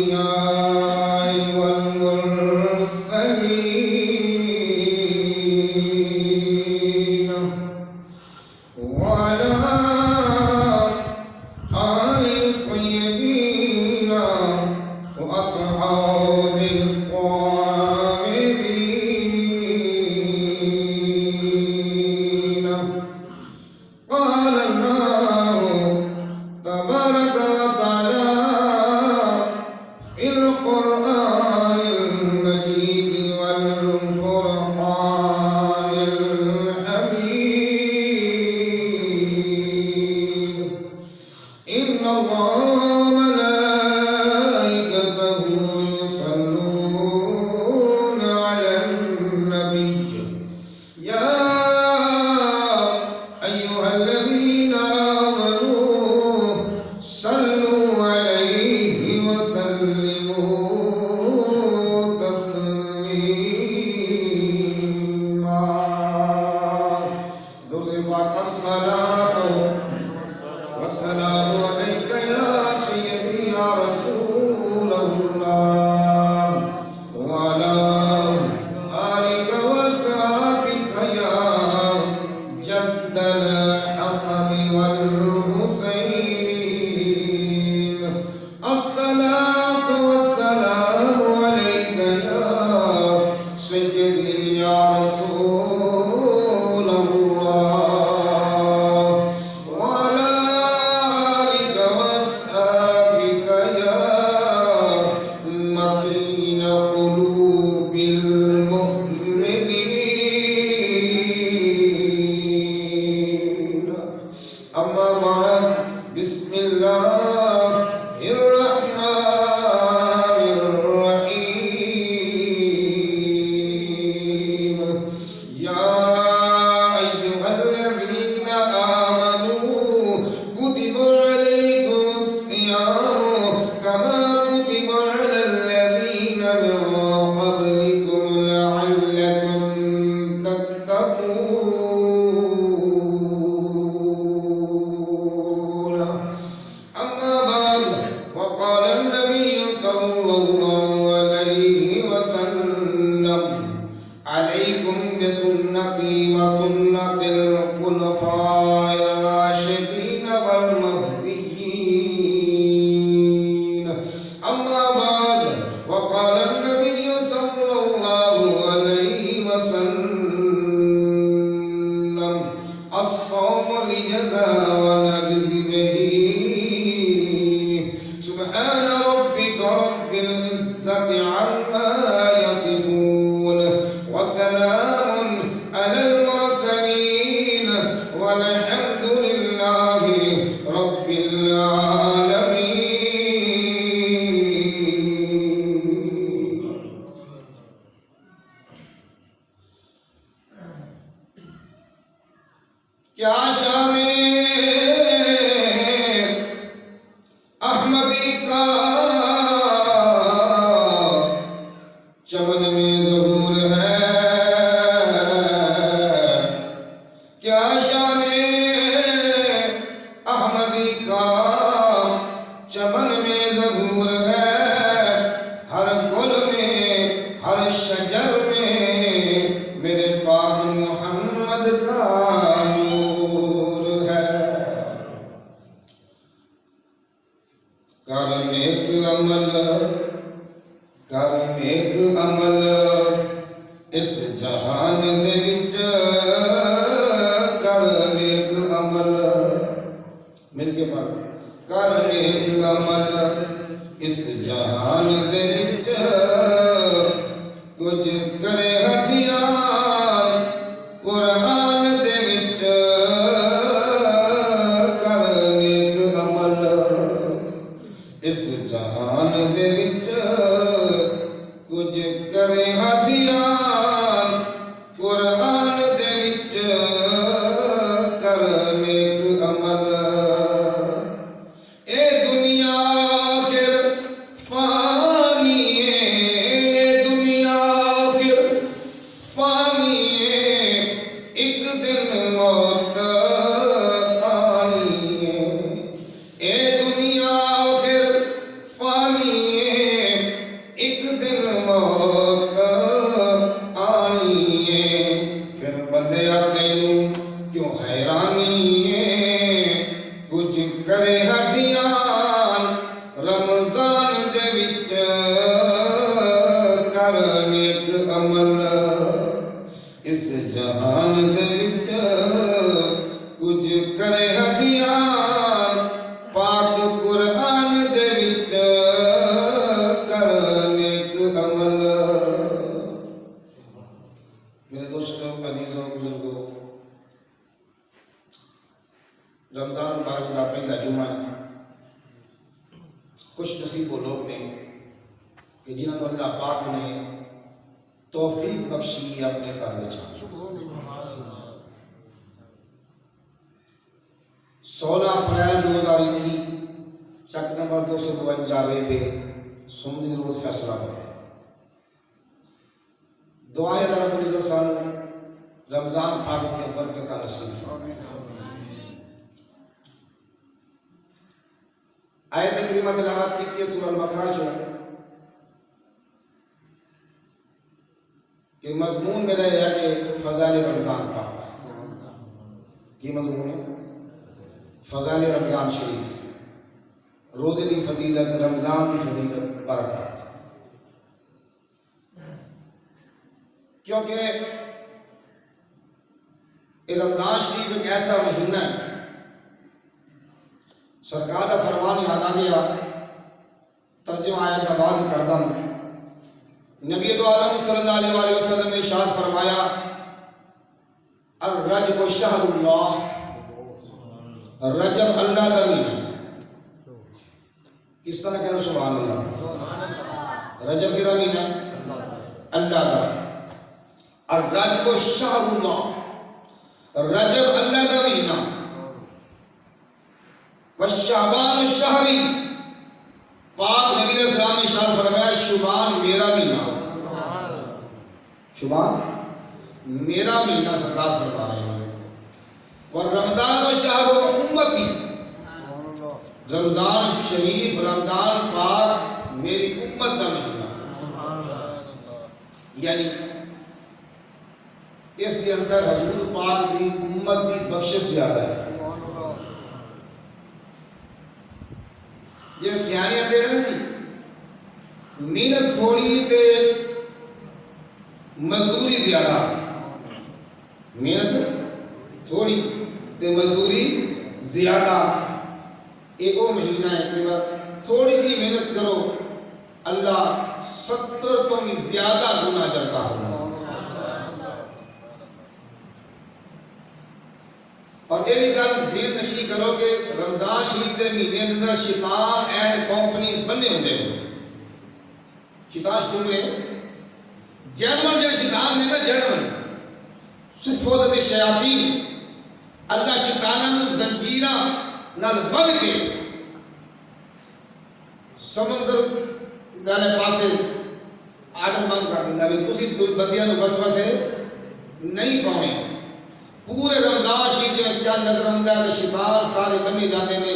الأنبياء والمرسلين وعلى آل الطيبين وأصحاب الطاهرين. قال الله تبارك وتعالى في القرآن المجيد والفرقان الحميد: إن الله وملائكته يصلون على النبي يا أيها الذين آمنوا صلوا عليه وسلموا تسليما. ضربت الصلاة والسلام عليك يا سيدي يا رسول الله وعلى آلك وأصحابك يا جد الحسن والحسين. الصلاة والسلام عليك يا سيدي يا رسول الله وعلى آلك وأصحابك يا مكين قلوب المؤمنين. أما بعد، بسم الله الرحمن الرحيم. يا أيها الذين آمنوا كتب عليكم الصيام كما كتب على الذين من قبلكم لعلكم تتقون. أما بعد، وقال النبي صلى الله عليه وسلم: عليكم بسنتي وسنة الخلفاء الراشدين والمهديين. أما بعد، وقال النبي صلى الله عليه وسلم: الصوم لجزاء ونجزي به. سبحان ربك رب العزة عما يصفون وسلام على المرسلين والحمد لله رب العالمين. کیا شان احمدی کا چمن میں ظہور ہے، کیا شان احمدی کا چمن میں ظہور ہے. ہر گل میں ہر شجر میں میرے پاک محمد کا نور ہے. کر نیک عمل اس جہان دے وچ، کر نیک عمل، مل کے پڑھ، کر نیک عمل اس جہان دے وچ، کچھ کرے ہتھیار قرآن دے وچ. کر نیک عمل اس جہان دے وچ، کچھ کرے ہتھیار قرآن دے وچ. کر نیک عمل. اے دنیا آخر فانی ہے، اے دنیا آخر نے کہ جنہوں نے اللہ پاک نے توفیق بخشی اپنے گھر میں جانا۔ 16 اپریل 2021 چک نمبر 252 پہ سمندی روڈ فیصلہ آباد۔ دعائیں اللہ رب العزت سان رمضان پاک کی برکت نصیب۔ آیت کریمہ تلاوت کی سورہ البقرہ جو کہ مضمون میرا یہ ہے کہ فضائل رمضان پاک کی مضمون ہے فضائل رمضان شریف، روزے کی فضیلت، رمضان کی فضیلت، برکات۔ کیونکہ رمضان شریف ایک ایسا مہینہ ہے، سرکار کا فرمان یاد آ گیا، ترجمہ آیت کا بعد کردہ ہوں۔ نبی دو عالم صلی اللہ علیہ وسلم نے ارشاد فرمایا الرجب شہر اللہ، رجب اللہ کا مہینہ۔ کس طرح کہنا سبحان اللہ؟ رجب کا مہینہ اللہ کا، الرجب شہر اللہ، رجب اللہ کا مہینہ، وشعبان شہری، پاک نبی علیہ السلام نے ارشاد فرمایا شعبان میرا مہینہ، شعبان میرا مہینہ سرکار فرما رہے ہیں۔ اور رمضان و شہر امتی، رمضان شریف، رمضان پاک میری امت کا مہینہ، یعنی اس کے اندر حضور پاک دی امت دی بخشش زیادہ ہے۔ جب سیانیاں دے رہے ہیں محنت تھوڑی تے مزدوری زیادہ، محنت تھوڑی تے مزدوری زیادہ۔ ایک وہ مہینہ ہے کہ تھوڑی جی محنت کرو اللہ 70 تو بھی زیادہ گنا چڑھتا ہے۔ اور یہ بھی گل ذہن نشی کرو کہ رمضان شریف کے مہینے کے اندر شیطان اینڈ کمپنی بنے ہوتے ہیں۔ شیطان شتملے جینون جو شیطان نے نا جینون صفوت شیاطین، اللہ شیطانہ نو زنجیرہ نال بن کے سمندر دانے پاسے آڈر بند کر دینا بھی تسی بندیاں نو وسوسے نہیں پاؤں۔ پورے رمضان شریف میں چند نظر ہوندا ہے کہ شیطان سارے بنی جاتے ہیں،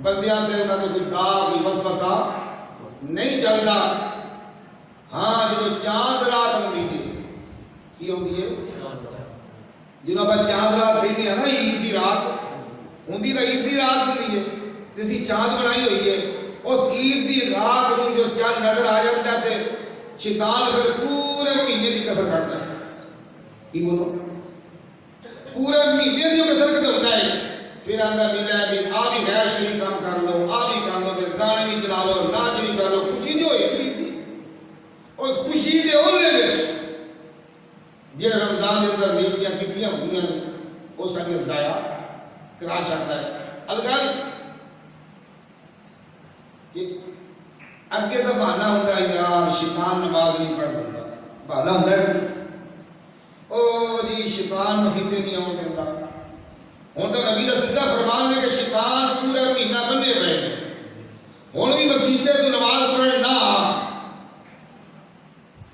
بندیاں تے انہاں دے کوئی داغ وسوسہ نہیں چلدا۔ ہاں جو چاند رات ہوندی ہے، کی ہوندی ہے؟ جنہوں پر چاند رات دیکھتے ہیں نا، عید دی رات ہوندی تو عید دی رات ہوندی ہے، جیسی چاند بنائی ہوئی ہے، اس عید دی رات کو جو چاند نظر آ جاتا ہے شیطان پھر پورے مہینے کی کسر کرتا ہے۔ کی بولو؟ پورے مہینے کی کسر کرتا ہے، پھر آندہ ملا ہے بھی آ بھی غیر شریف کام کر لو، آ بھی کر لو، پھر گانے بھی چلا لو، ناچ بھی کر لو، خوشی جو ہوئی تھی اس خوشی دے ہونے وچ جے رمضان کے اندر نیکیاں کیتیاں ہوندیاں نے وہ سارے ضائع کرا سکتا ہے۔ الغرض کہ اگے تو بہانا ہوندا ہے یار شیطان نماز نہیں پڑھ دیتا، بہانا ہوندا ہے او جی شیطان مسیطے نہیں آن دیتا۔ ہوں تو نبی کا سچا فرمان ہے کہ شیطان پورا مہینہ بنے پئے ہیں، ہوں بھی مسیطے تو نماز پڑھے نہ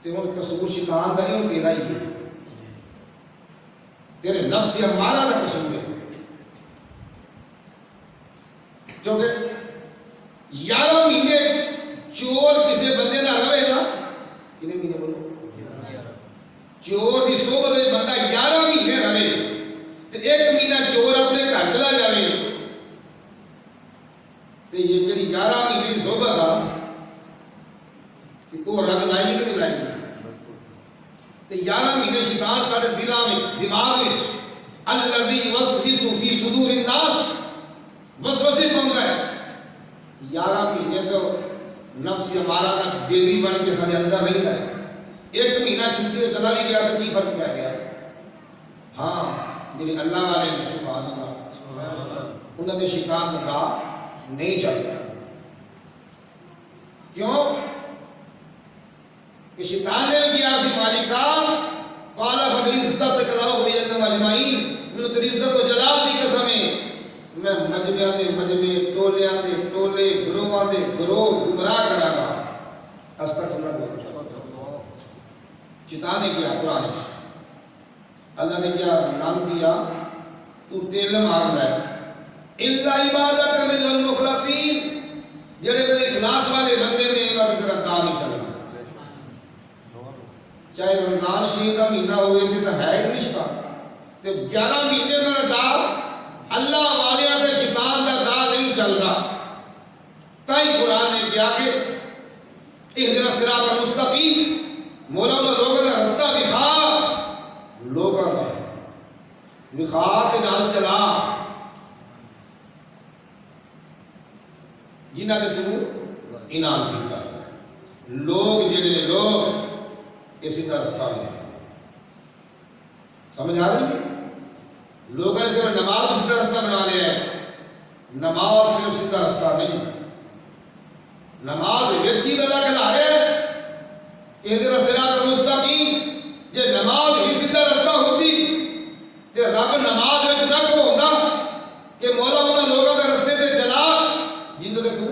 تے ہوں قصور شیطان کا نہیں، تیرا ہی ہے، تیرے نفس امارہ کا قصور ہے۔ کیونکہ 11 مہینے چور کسی بندے نہ رہے نا، کتنے مہینے بولو؟ چور دی صحبت میں بندہ 11 مہینے رہے تو ایک مہینہ چور اپنے گھر چلا جائے تو یہ جڑی 11 مہینے کی صحبت آ وہ رنگ لائے گی کہ نہیں لائے گی؟ تو 11 مہینے شیطان سارے دلوں میں دماغ میں الذی یوسوس فی صدور الناس وسوسے پاؤندا ہے۔ 11 مہینے تو نفس ہمارا کا بیوی بن کے سارے اندر رہتا ہے، ایک مہینہ چھٹی سے چلا بھی گیا تو کی فرق پہ گیا؟ ہاں جنہیں اللہ والے نے سبحان اللہ انہوں نے شیطان کا نہیں چلتا۔ کیوں کہ شیطان نے بھی کیا سی مالکا قال فبعزتک لأغوینہم اجمعین، میں تیری عزت و جلال دی قسم ہے میں مجمع دے مجمع، ٹولیاں دے ٹولے، گروہاں دے گروہ گمراہ کراں گا۔ استغفر اللہ۔ شیطان نے کیا قرآن، اللہ نے کیا نام دیا تو تیل مار رہا ہے الا عبادک من المخلصین، جڑے میرے اخلاص والے بندے نے انہاں تے تیرا دا نہیں چلنا۔ چاہے رمضان شریف کا مہینہ ہوئے تھے تو ہے ہی رشتہ تے 11 مہینے کا دا اللہ والیاں تے شیطان دا دا نہیں چلدا۔ تائی قرآن نے کیا کہ اہدنا الصراط المستقیم، مولا نے لوگوں کا رستہ دکھا، لوگوں کا دکھا کے نال چلا جنہ نے تو انعام کیتا ہے۔ لوگ جڑے لوگ اسی طرح رستہ میں سمجھ آ رہی ہے؟ لوگوں نے صرف نماز کو سیدھا رستہ بنا لیا ہے، نماز صرف سیدھا رستہ نہیں، نماز ویچی گلا کے لارے اہدنا الصراط المستقیم، یہ نماز ہی سیدھا رستہ ہوتی تے رب نماز وچ نہ کو ہوندا کہ مولا انہاں لوگوں دے رستے تے چلا جنہوں نے تو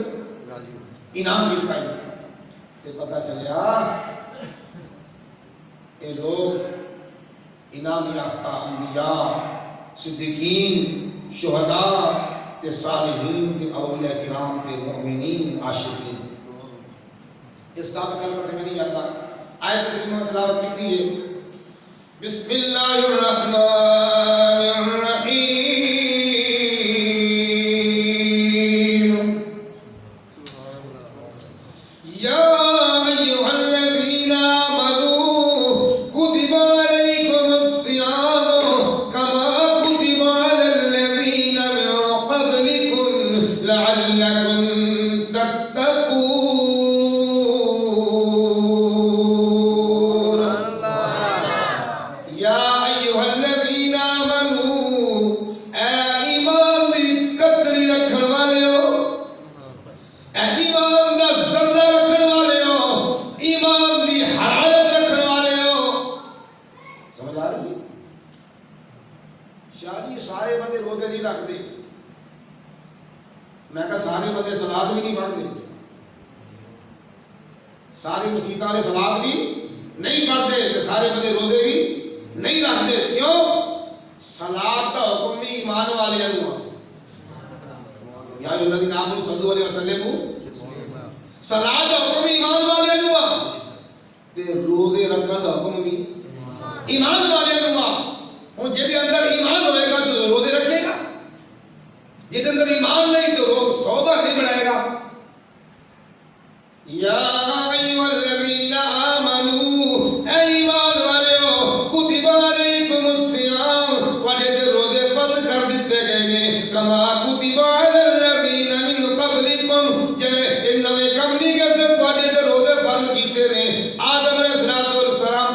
انعام کیتا ہے۔ تے پتہ چلیا کہ لوگ انعام یافتہ انبیاء، صدیقین، شہداء تے صالحین تے اولیاء کرام تے مؤمنین عاشقین۔ اس کا کلمہ سے میں نہیں جانتا، آیت کریمہ تلاوت کی ہے۔ بسم اللہ الرحمن الرحیم، یا ایھا الذین آمنوا کتب علیکم الصیام کما کتب علی الذین من قبلکم لعلکم تتقون۔ یا ایھا الذین آمنوا، اے ایمان دی قدری رکھن والے ہو، اے ایمان دا ذرہ رکھن والے ہو، ایمان دی حالت رکھن والے ہو۔ سمجھ آ رہی ہے؟ شادی سارے بندے روزے نہیں رکھتے، میں کہا سارے بندے صلات بھی نہیں پڑھتے، سارے مسیحت والے صلات بھی نہیں پڑھتے، کہ سارے بندے روزے بھی نہیں رکھتے۔ کیوں؟ صلات کا حکم بھی ایمان والے ہوا، یا ایھا الذین آمنوا صلوا علیہ وسلم، صلات کا حکم بھی ایمان والے ہوا تے روزے رکھن کا حکم بھی ایمان والے ہوا۔ ہوں جے اندر ایمان ہوئے گا تو روزے رکھے گا، جے اندر ایمان نہیں تو روز سودا نہیں بنائے گا۔ یا ایھا الذین آمنوا، اے ایمان والے ہو، کتب علیکم الصیام، تواڈے تے روزے فرض کر دیتے گئے نے، کما کتب علی الذین من قبلکم، جے انہاں نے قبلی کے سے تواڈے تے روزے فرض کیتے نے۔ آدم علیہ السلام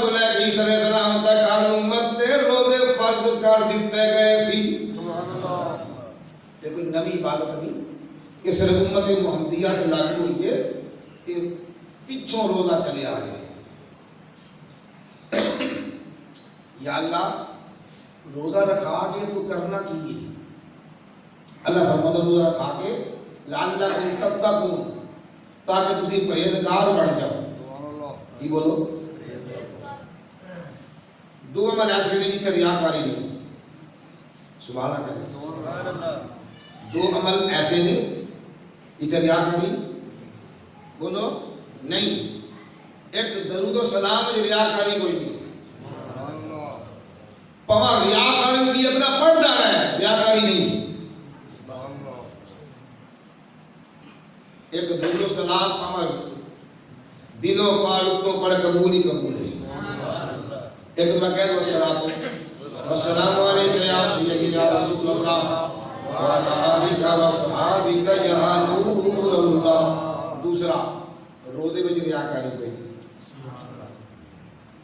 تو لے کے عیسیٰ علیہ السلام تک ہر امت تے روزے فرض کر دیتے گئے سی۔ تے کوئی نئی عبادت نہیں کہ صرف امت محمدیہ کے لاگو ہوئی ہے، کہ پیچھوں روزہ چلے آ گئے۔ یا اللہ روزہ رکھا کے تو کرنا کی ہے؟ اللہ فرماتا روزہ رکھا کے لعلکم تتقون، تاکہ تسی پرہیزگار بن جاؤ۔ کی بولو؟ دو عمل ایسے نہیں کہ ریاکاری نہیں، سبحان اللہ، دو عمل ایسے نہیں کہ ریاکاری بولو نہیں۔ ایک درود و سلام ریاکاری کوئی نہیں، پوا ریاکاری دی اپنا پڑھتا ہے، ریاکاری نہیں۔ ایک درود و سلام پوا دلوں پاڑ تو پڑھ قبول ہی قبول ہے۔ ایک میں کہہ دو السلام علیکم یا سیدی یا رسول اللہ وعلی آلک و صحابک یا نور اللہ۔ دوسرا روزے میں ریاکاری کوئی نہیں۔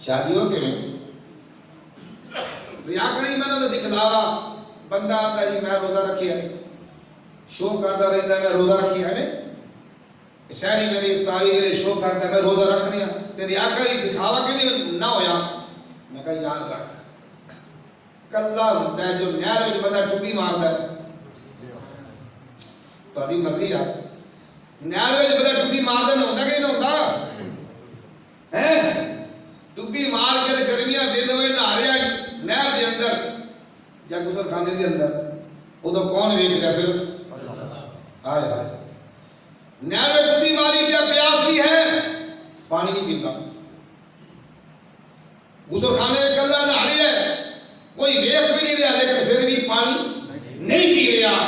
شادیوں کے ریاکاری میں نہ دکھلاوا، بندہ آتا ہے میں روزہ رکھی ہے، شو کرتا رہتا ہے میں روزہ رکھی ہے، سہری میری افطاری میرے شو کرتا ہے میں روزہ رکھنے تیری آقا ہی دکھاوا کے نہیں نہ ہویا. میں کہا یاد رکھ کلا ہوتا ہے جو نہر میں بندہ ٹوپی مارتا ہے تاری مرضی ہے نہر میں بندہ ٹوپی مارتا نہ ہوتا کہ نہیں ہوتا ہے ٹوپی مار کے گرمیاں دن ہوئے نہ رہا نہر کے اندر یا غسل خانے کے اندر وہ تو کون ویکھ رہا صرف آئے آئے نہر میں ٹوپی ماری پیا پیاس بھی ہے پانی نہیں پیتا غسل خانے کے کلا نہ رہا ہے کوئی ویکھ بھی نہیں رہا لیکن پھر بھی پانی نہیں پی رہا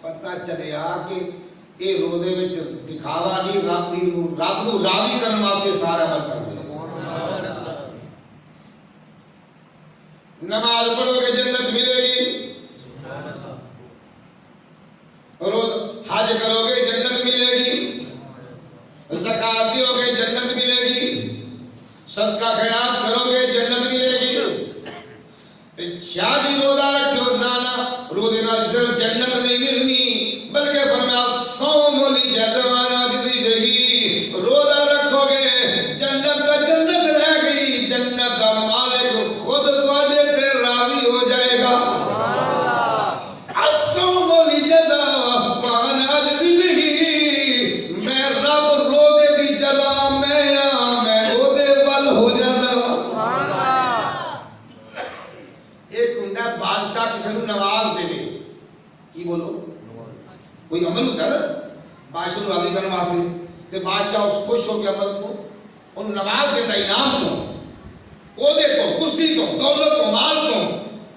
پتہ چلے کہ یہ روزے میں دکھاوا نہیں رب نو راضی کرنے واسطے سارا عمل کر رہے نماز پڑھو گے جنت ملے گی روز حج کرو گے جنت ملے گی زکات دیو گے جنت ملے گی صدقہ خیرات کرو گے جنت ملے گی شادی روزہ رکھو نانا روزے نال صرف جنت نہیں ملنی بلکہ فرمایا صوم لجزوانا جزی بہی روزہ رکھو گے جنت کا جنت رہ گئی جنت کا مالک خود تواڈے تے راضی ہو جائے گا الصوم لجزوانا جزی بہی میں رب روزے دی جزا میں روزے ول ہو جانا بادشاہ کسی کو نواز دے دے کی بولو کوئی عمل ہوتا ہے نا بادشاہ کو راضی کرنے واسطے تے بادشاہ اس خوش ہو کے عمل کو ان نواز دیتا انعام تو عہدے تو کرسی تو دولت تو مال تو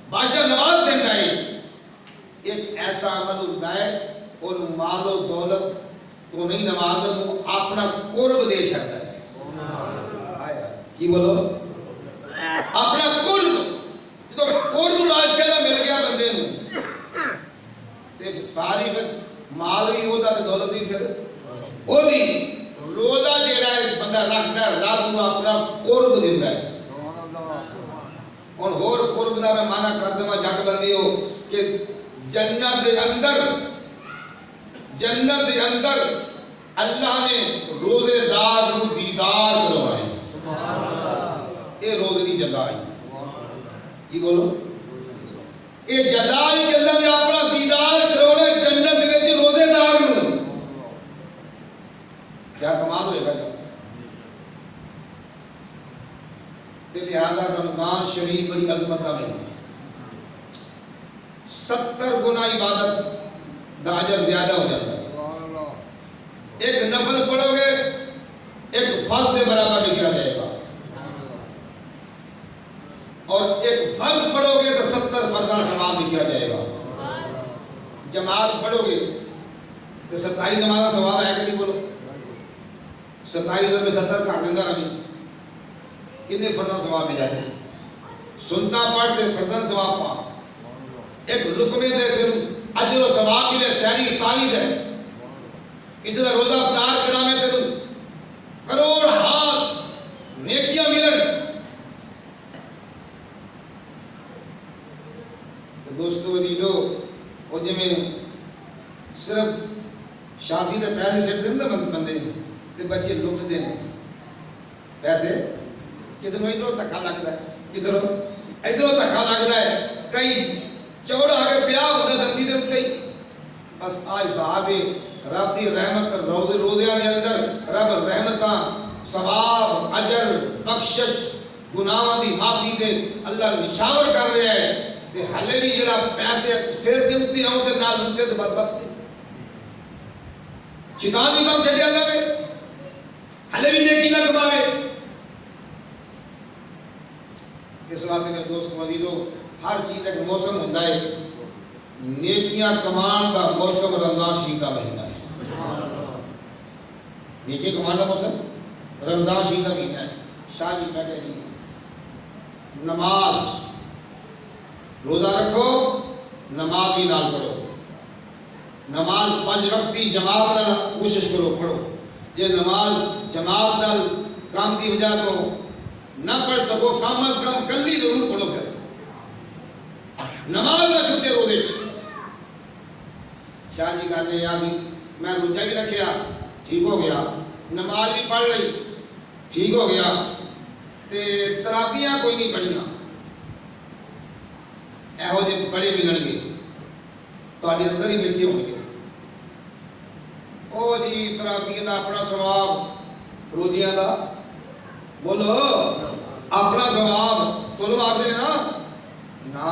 بادشاہ نواز دیتا ہے ایک ایسا عمل ہوتا ہے اور مال و دولت تو نہیں نواز تو اپنا قرب دے سکتا ہے کی بولو اپنا قرب تو قرب بادشاہ دا مل گیا بندے نو تے ساری پھر مال بھی ہوتا تے دولت بھی پھر ہوتی روزہ جیڑا ہے بندہ رکھتا ہے رب نو اپنا قرب دیندا ہے اور ہور قرب دا میں معنی کر دواں جٹ بندی ہو کہ جنت دے اندر اللہ نے روزے دار نو دیدار کروایا سبحان اللہ اے روزے دی جزا ہے کی بولو اے جزا ہے کہ اللہ نے اپنا دیدار کرونا جنت وچ روزے دار نو کیا کمال ہوئے گا تے لہذا رمضان شریف بڑی عظمت دا مہینہ 70 گنا عبادت دا اجر زیادہ ہو جاتا ہے ایک نفل پڑھو گے ایک فرض کے برابر لکھا جائے گا اور ایک فرض پڑھو گے تو 70 فرضاں ثواب لکھا جائے گا جماعت پڑھو گے تو 27 نمازاں ثواب ہے کہ نہیں بولو 27 میں 70 کر دیں گا نبی کتنے فرضاں ثواب مل جاتے سنتا پڑھتے فرضاں ثواب پا ایک لقمے دے دل اجر و ثواب ملے سحری افطاری ہے کسی کا روزہ افطار کرا میں تے کروڑ ہاتھ نیکیاں ملن تو دوستو عزیزو وہ جی میں صرف شادی دے پیسے سیٹ دیں نا بندے تے بچے لٹ دیں پیسے کدھروں ادھروں دھکا لگتا ہے کدھروں ادھروں دھکا لگتا ہے کئی چوڑا آگے پیاہ ہوتا دھرتی دے اتے ہی بس آج صاحب رب دی رحمت روزیاں دے اندر رب رحمتاں ثواب اجر بخشش گناہاں دی معافی دے اللہ نشاور کر رہا ہے تے ہلے بھی جڑا پیسے سر دے اتے آؤں تے نال لٹے تے بدبخت شیطان دی کام چھڈے اللہ نے ہلے بھی نیکی نہ کماوے اس واسطے میرے دوست عزیزو ہر چیز ایک موسم ہوتا ہے نیکیاں کمان کا موسم رمضان شریف کا مہینہ ہے نیکی کمان کا موسم رمضان شریف کا مہینہ ہے شاہ جی بیٹھے جی نماز روزہ رکھو نماز بھی نال پڑھو نماز 5 وقتی جماعت نال کوشش کرو پڑھو جے نماز جماعت نال کام دی وجہ تو نہ پڑھ سکو کم از کم کلی ضرور پڑھو پھر نماز نہ چھوٹے روزے شاہ جی کہتے ہیں یاسی میں روزہ بھی رکھیا ٹھیک ہو گیا، نماز بھی پڑھ لئی ٹھیک ہو گیا، تے تراویحاں کوئی نہیں پڑھیاں، ایہو جے بڑے ملن گے تواڈے اندر ہی بیٹھے ہون گے، او جی تراویح دا اپنا ثواب، روزیاں دا بولو اپنا ثواب تو لوگ آتے ہیں نا،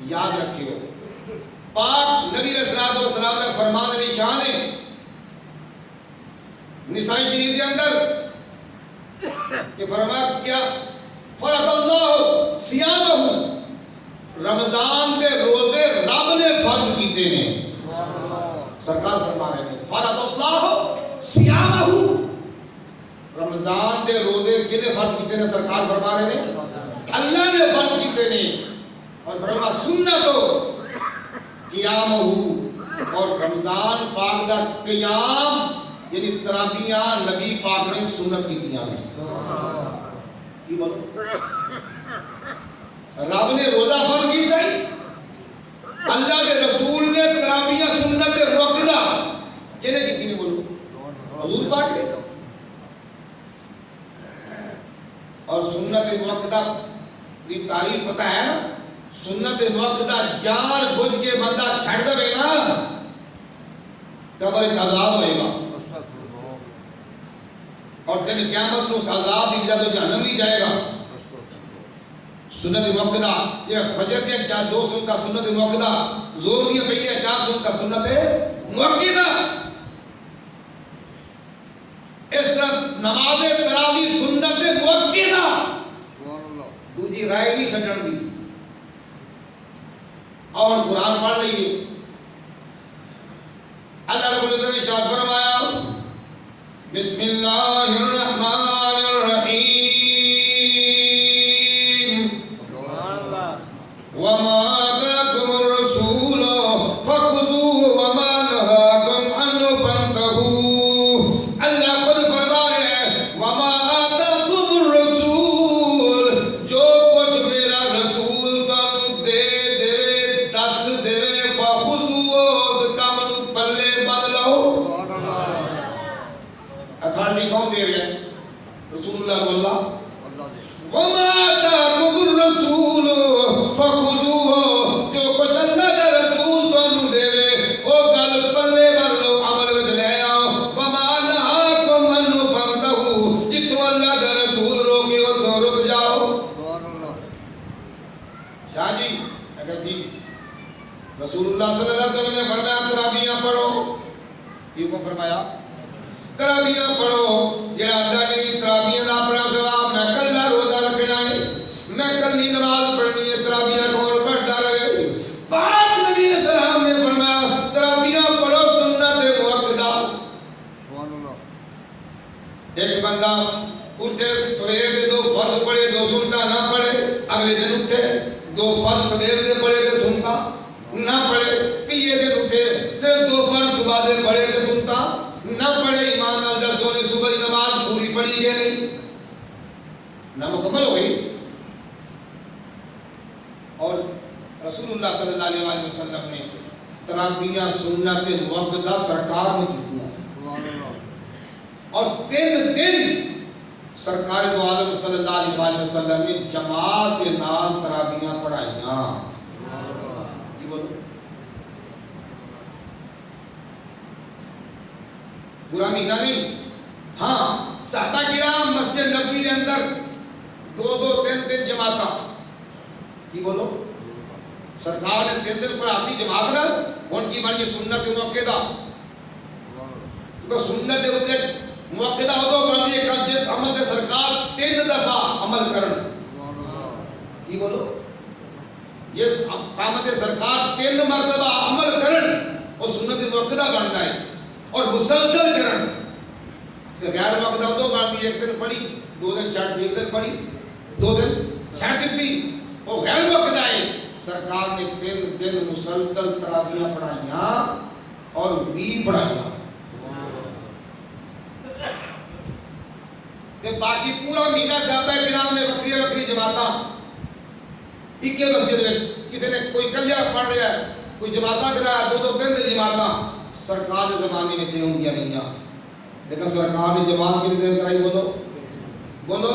یاد رکھیو پاک نبی علیہ السلام نے فرمان نشان ہے نسائی شریف کے اندر کہ فرمایا کیا فرض اللہ صیامہ، رمضان کے روزے رب نے فرض کیتے ہیں، سرکار فرما رہے ہیں فرض اللہ صیامہ، رمضان کے روزے کنے فرض کیتے ہیں، سرکار فرما رہے ہیں اللہ نے فرض کیتے ہیں، اور فرما سنتو قیامہ، اور رمضان پاک دا قیام یعنی تراویحاں نبی پاک نے سنت کی دیا ہیں، کی بولو رب نے روزہ فرض کیتا ہے، اللہ کے رسول نے تراویحاں سنت روکدا کنے کی نہیں بولو حضور پاک نے، اور سنت موقدہ کی تعریف پتہ ہے نا، سنت موقدہ جان بوجھ کے بندہ چھڑ دے نا قبر آزاد ہوئے گا، اور دن قیامت میں اس عذاب دی وجہ تو جہنم بھی جائے گا۔ سنت موقدہ یہ فجر کے 2 سنت کا سنت موقدہ، زور کی پہلے 4 سنت کا سنت موقدہ، اس طرح نماز تراویح سنت موقدہ، دوسری رائے نہیں چھڈن دی، اور قرآن پڑھ لئیے، اللہ رب العزت نے ارشاد فرمایا بسم اللہ الرحمن الرحیم وما آتاکم الرسول فخذوہ وما نہاکم عنہ فانتہوا، اللہ خود فرما رہے ہیں وما آتاکم الرسول، جو کچھ میرا رسول تانوں دے دے دس دے فخذوہ، اس کام نو پلے بن لو، اتھارٹی کون دے رہے ہیں؟ رسول اللہ واللہ، وَمَا آتَاكُمُ الرَّسُولُ فَخُذُوهُ، جو کچھ اللہ کا رسول تانوں دے او گل پلے بن لو، عمل وچ لے آؤ، وَمَا نَهَاكُمْ عَنْهُ فَانتَهُوا، جتوں اللہ کا رسول روکے اتوں رک جاؤ۔ شاہ جی اگر جی رسول اللہ صلی اللہ علیہ وسلم نے فرمایا تراویحاں پڑھو، کیوں فرمایا تراویحاں پڑھو، جڑا آندا نہیں تراویحاں دا اپنا ثواب، میں کلا روزہ رکھنا ہے، میں کلی نماز پڑھنی ہے، تراویحاں کون پڑھتا رہے، پاک نبی علیہ السلام نے فرمایا تراویحاں پڑھو سنت موقدہ۔ ایک بندہ اٹھے سویر دے 2 فرض پڑھے 2 سنتا نہ پڑھے، اگلے دن اٹھے 2 فرض سویر دے پڑھے تے سنتا نہ پڑھے، تیے دن اٹھے صرف 2 فرض صبح دے پڑھے تے سنتا نہ پڑھے، ایمان نال دسو نے صبح نماز پوری پڑھی گئے نہیں، نہ مکمل ہو گئی۔ اور رسول اللہ صلی اللہ علیہ وسلم نے تراویحاں سنت موقدہ سرکار نے کی تھی، اور 3 دن سرکار دو عالم صلی اللہ علیہ وسلم نے جماعت کے نال تراویحاں پڑھائیاں، یہ بولو پورا مہینہ نہیں، ہاں صحابہ کرام مسجد نبوی کے اندر 2 3 جماعتاں، کی بولو سرکار نے 3 دن پڑھاتی جماعت نہ ان کی بڑی سنت موقدہ، تو سنت موقدہ ہو تو بڑی ایک جس عمل سے سرکار 3 دفعہ عمل کرن، کی بولو جس کام سے سرکار 3 مرتبہ عمل کرن وہ سنت موقدہ بنتا ہے، اور مسلسل کرن تو غیر موقدہ ہو تو بڑی 1 دن پڑھی 2 دن چھٹ، 1 دن پڑھی 2 دن چھٹ دیتی، وہ غیر موقدہ ہے۔ سرکار نے 3 دن مسلسل تراویحاں پڑھائیاں اور بھی پڑھائیاں، تے باقی پورا مہینہ صحابہ کرام نے وکری وکری جماعتاں ایک مسجد میں، کسی نے کوئی کلیا پڑھ رہا ہے، کوئی جماعتاں کرا 2 3 جماعتاں، سرکار کے زمانے میں چھ ہوندیاں نہیں ہیں، لیکن سرکار نے جماعت کتنے دن کرائی؟ بولو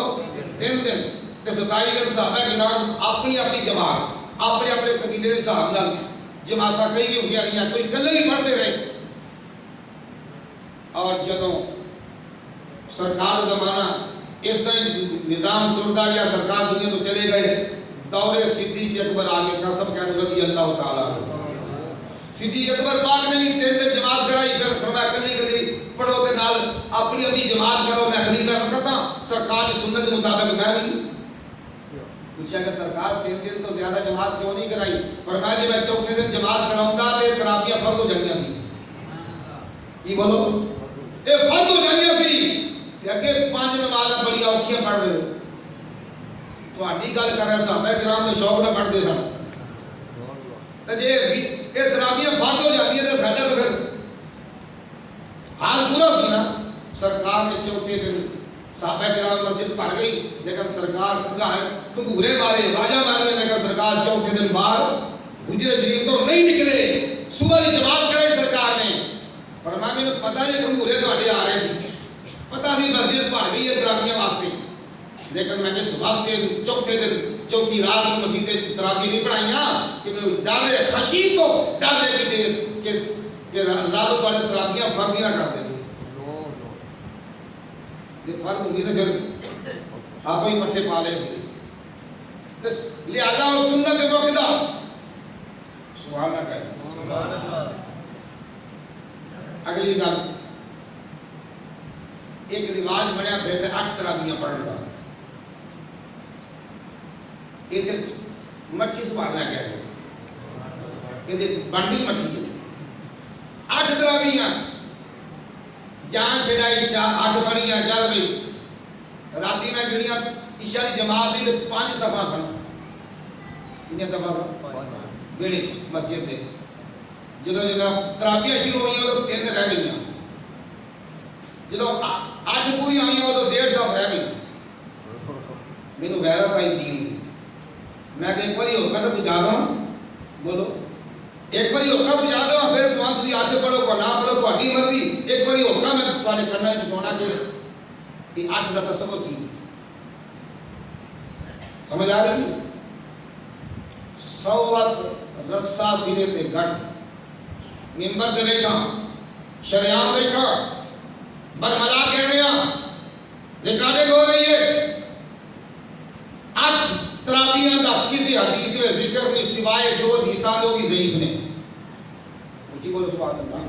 3 دن تے 27 دن صحابہ کرام اپنی اپنی جماعت اپنے اپنے قبیلے کے حساب نال جماعتاں کئی ہو گیا رہی، کوئی کلے ہی پڑھتے رہے. اور جدوں سرکار کا زمانہ اس طرح نظام ٹرتا گیا، سرکار دنیا تو چلے گئے، دور صدیق اکبر آگے کا سب کہتے رضی اللہ تعالیٰ عنہ. صدیق اکبر پاک نے بھی 3 دن جماعت کرائی، پھر فرمایا کلی پڑھو تے نال اپنی اپنی جماعت کرو، میں خلیفہ وقت ہاں، سرکار کی سنت کے مطابق میں بھی. پوچھا کہ سرکار 3 دن تو زیادہ جماعت کیوں نہیں کرائی؟ فرمایا جی میں چوتھے دن جماعت کراؤں گا تے تراویح فرض ہو جانیاں سی. کی بولو؟ اے فرض ہو جانیاں سی تے اگے 5 نمازاں بڑی اوکھیاں پڑھ رہے ہو. تہاڈی گل کر رہا صحابہ کرام نے شوق نال پڑھدے سن، تے جے اے تراویح فرض ہو جاندی ہے تے ساڈا تو پھر حال پورا سی نا. سرکار نے چوتھے دن صحابہ کرام مسجد بھر گئی، لیکن سرکار گھنگورے مارے آوازاں ماری، لیکن سرکار چوتھے دن باہر حجرے شریف تو نہیں نکلے. صبح کی جماعت کرائی سرکار نے، فرمایا مینوں پتہ ہے گھنگورے تہاڈے آ رہے سی، پتہ نہیں مسجد بھر گئی ہے تراویح واسطے، لیکن میں اس واسطے چوتھے دن چوتھی رات کو مسجد تراویح نہیں پڑھائیاں کہ میں ڈر خشی تو ڈر ہے کہ اللہ تو تھوڑے تراویح فرض ہی نہ کر دے. یہ فرض ہوندی تے پھر آپ ہی پٹھے پا لے سی، لہذا اور سنت تو کدا سبحان اللہ کہہ. اگلی گل ایک رواج بنیا پھر 8 تراویح پڑھن کا. یہ مچھی سبحان اللہ کہہ رہے، یہ بنڈی مچھی ہے. 8 تراویح جان چھڑائی 8 پڑھیاں چل گئی. راتی میں گلیاں عشاء کی جماعت دی 5 صفحہ سن. کتنے صفحہ سن؟ بیڑی مسجد دے. جدوں تراویح شروع ہوئی تو 3 رہ گئی، جدوں 8 پوری ہوئی تو 1.5 صفحہ رہ گئی. مینوں غیرت آئی دین دی، میں کہ ایک باری ہوگا تو بجا دوں. بولو ایک باری ہوگا بجا دوں، پھر تھی 8 پڑھو کو نہ پڑھو تہاڈی مرضی. ایک باری ہوگا میں تھوڑے کرنا پہنچاؤنا کہ یہ 8 کا تصور کی سمجھ آ رہی. 100 رسا سیرے تے گڑ ممبر دے بیٹھا شریعام بیٹھا برملا کہہ رہے ہیں ریکارڈنگ ہو رہی ہے. 8 تراویح دا کسی حدیث میں ذکر نہیں سوائے 2 حدیثاں جو بھی ضعیف نے. اونچی بولو سبحان اللہ.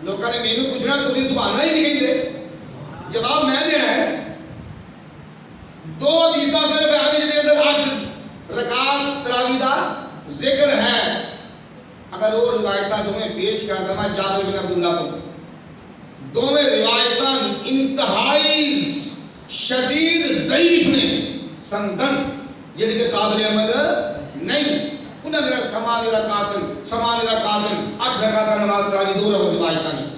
لوگوں نے مینوں پوچھنا تسی سبحان اللہ ہی نہیں کہندے، جواب میں دینا ہے. 2 حدیثاں صرف حدیث دے اندر 8 رکعات تراویح دا ذکر ہے. اگر وہ روایتاں تمہیں پیش کر دوں جابر بن عبداللہ کو، دونوں روایتاں انتہائی شدید ضعیف نے سندن جڑی کہ قابل عمل نہیں. انہاں نے سمان رکعات 8 رکعات نماز تراویح 2 روایتاں نہیں.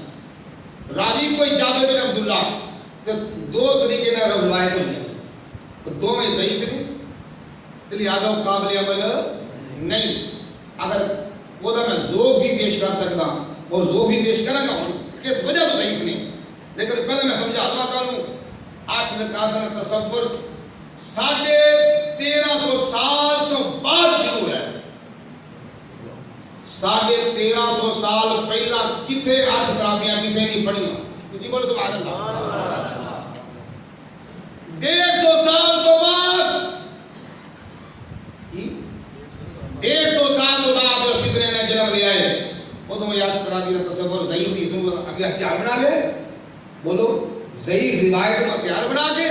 راوی کوئی جابر بن عبداللہ تے 2 طریقے نال روایت ہوئی ہے، دونوں ضعیف نے لہذا قابل عمل نہیں. اگر وہ میں ذوف بھی پیش کر سکتا اور ذوف بھی پیش کروں گا کس وجہ تو ضعیف نہیں، لیکن پہلے میں سمجھا دوں تانوں 8 رکعات کا تصور 1350 سال تو بعد شروع ہے. 1350 سال پہلا کتنے 8 تراویح کسی نہیں پڑھیاں. جی بولو سبحان اللہ. 150 سال تو بعد 150 سال تو بعد فطرے نے جنم لیا ہے. ادو یہ 8 تراویح کا تصور ضعیف تھی، سو اگے ہتھیار بنا لے. بولو ضعیف روایت کو ہتھیار بنا کے